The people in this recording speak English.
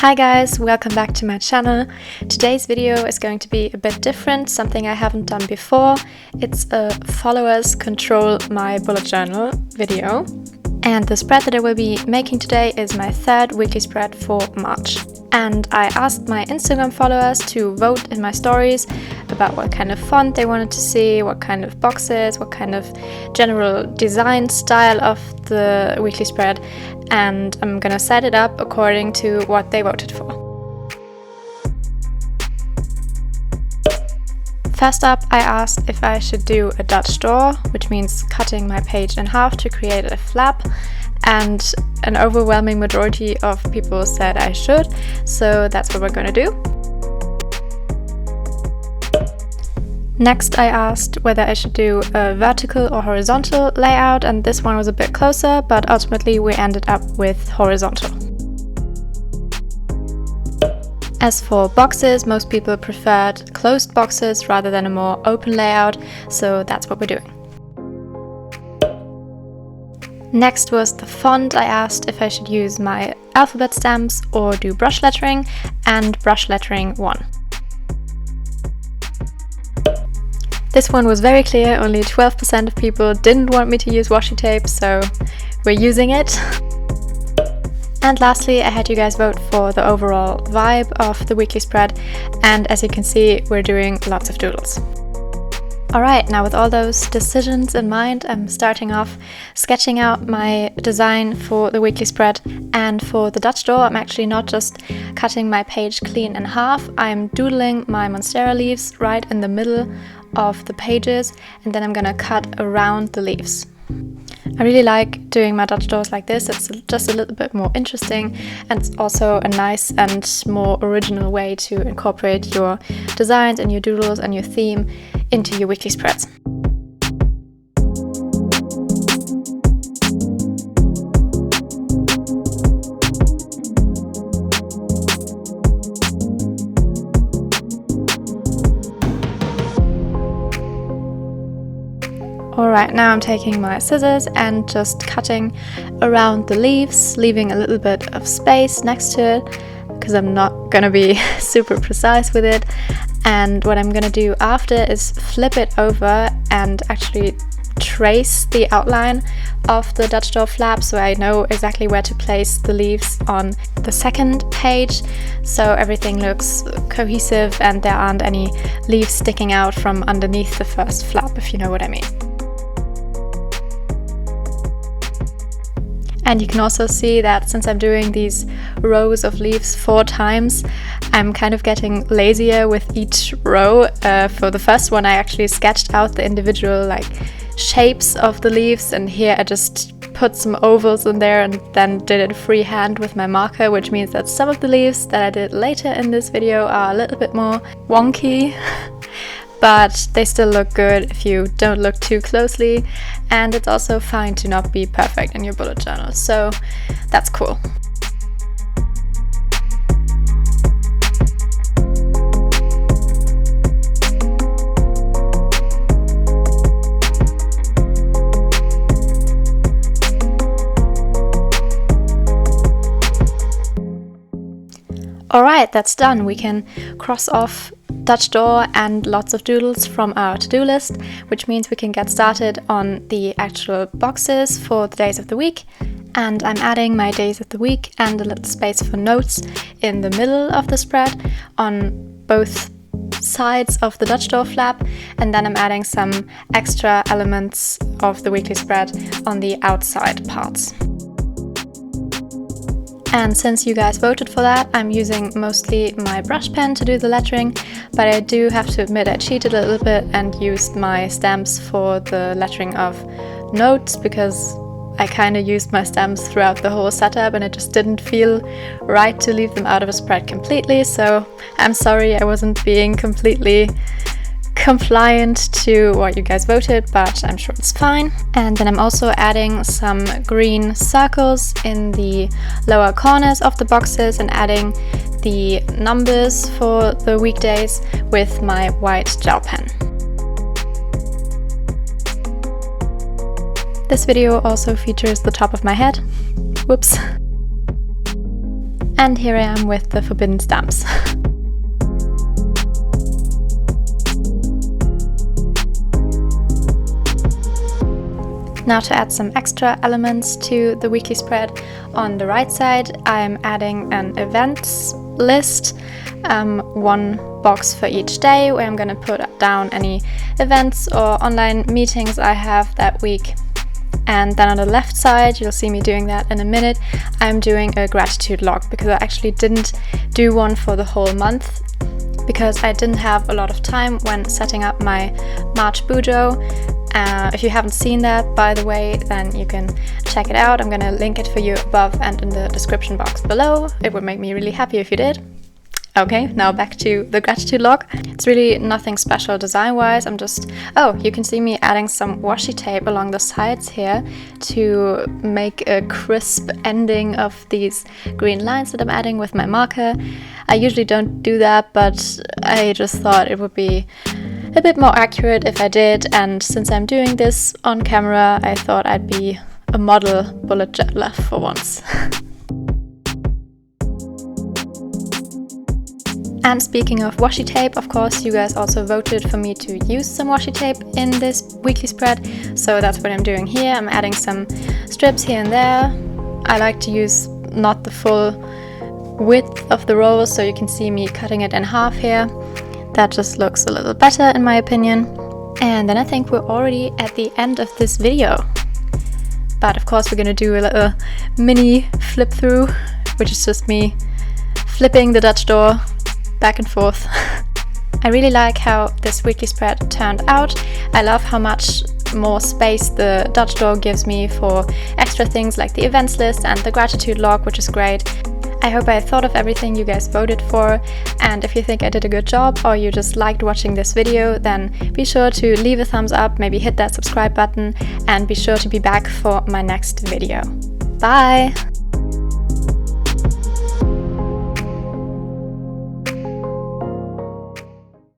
Hi guys, welcome back to my channel. Today's video is going to be a bit different, something I haven't done before. It's a followers control my bullet journal video. And the spread that I will be making today is my third weekly spread for March. And I asked my Instagram followers to vote in my stories about what kind of font they wanted to see, what kind of boxes, what kind of general design style of the weekly spread, and I'm gonna set it up according to what they voted for. First up, I asked if I should do a Dutch door, which means cutting my page in half to create a flap, and an overwhelming majority of people said I should, so that's what we're gonna do. Next, I asked whether I should do a vertical or horizontal layout, and this one was a bit closer, but ultimately we ended up with horizontal. As for boxes, most people preferred closed boxes rather than a more open layout, so that's what we're doing. Next was the font. I asked if I should use my alphabet stamps or do brush lettering, and brush lettering won. This one was very clear, only 12% of people didn't want me to use washi tape, so we're using it. And lastly, I had you guys vote for the overall vibe of the weekly spread, and as you can see, we're doing lots of doodles. Alright, now with all those decisions in mind, I'm starting off sketching out my design for the weekly spread, and for the Dutch door, I'm actually not just cutting my page clean in half, I'm doodling my monstera leaves right in the middle of the pages, and then I'm gonna cut around the leaves. I really like doing my Dutch doors like this. It's just a little bit more interesting, and it's also a nice and more original way to incorporate your designs and your doodles and your theme into your weekly spreads. Alright, now I'm taking my scissors and just cutting around the leaves, leaving a little bit of space next to it, because I'm not gonna be super precise with it. And what I'm gonna do after is flip it over and actually trace the outline of the Dutch door flap, so I know exactly where to place the leaves on the second page, so everything looks cohesive and there aren't any leaves sticking out from underneath the first flap, if you know what I mean. And you can also see that since I'm doing these rows of leaves 4 times, I'm kind of getting lazier with each row. For the first one, I actually sketched out the individual shapes of the leaves, and here I just put some ovals in there and then did it freehand with my marker, which means that some of the leaves that I did later in this video are a little bit more wonky. But they still look good if you don't look too closely, and it's also fine to not be perfect in your bullet journal, so that's cool. Alright, that's done. We can cross off Dutch door and lots of doodles from our to-do list, which means we can get started on the actual boxes for the days of the week. And I'm adding my days of the week and a little space for notes in the middle of the spread on both sides of the Dutch door flap, and then I'm adding some extra elements of the weekly spread on the outside parts. And since you guys voted for that, I'm using mostly my brush pen to do the lettering, but I do have to admit I cheated a little bit and used my stamps for the lettering of notes, because I kind of used my stamps throughout the whole setup and it just didn't feel right to leave them out of a spread completely, so I'm sorry I wasn't being completely compliant to what you guys voted, but I'm sure it's fine. And then I'm also adding some green circles in the lower corners of the boxes and adding the numbers for the weekdays with my white gel pen. This video also features the top of my head. Whoops. And here I am with the forbidden stamps. Now to add some extra elements to the weekly spread, on the right side I'm adding an events list, one box for each day where I'm going to put down any events or online meetings I have that week. And then on the left side, you'll see me doing that in a minute, I'm doing a gratitude log, because I actually didn't do one for the whole month because I didn't have a lot of time when setting up my March BuJo. If you haven't seen that, by the way, then you can check it out. I'm gonna link it for you above and in the description box below. It would make me really happy if you did. Okay, now back to the gratitude log. It's really nothing special design-wise. You can see me adding some washi tape along the sides here to make a crisp ending of these green lines that I'm adding with my marker. I usually don't do that, but I just thought it would be a bit more accurate if I did, and since I'm doing this on camera, I thought I'd be a model bullet journaler for once. And speaking of washi tape, of course, you guys also voted for me to use some washi tape in this weekly spread, so that's what I'm doing here. I'm adding some strips here and there. I like to use not the full width of the roll, so you can see me cutting it in half here. That just looks a little better in my opinion. And then I think we're already at the end of this video. But of course we're gonna do a little mini flip through, which is just me flipping the Dutch door back and forth. I really like how this weekly spread turned out. I love how much more space the Dutch door gives me for extra things like the events list and the gratitude log, which is great. I hope I thought of everything you guys voted for, and if you think I did a good job or you just liked watching this video, then be sure to leave a thumbs up, maybe hit that subscribe button, and be sure to be back for my next video. Bye!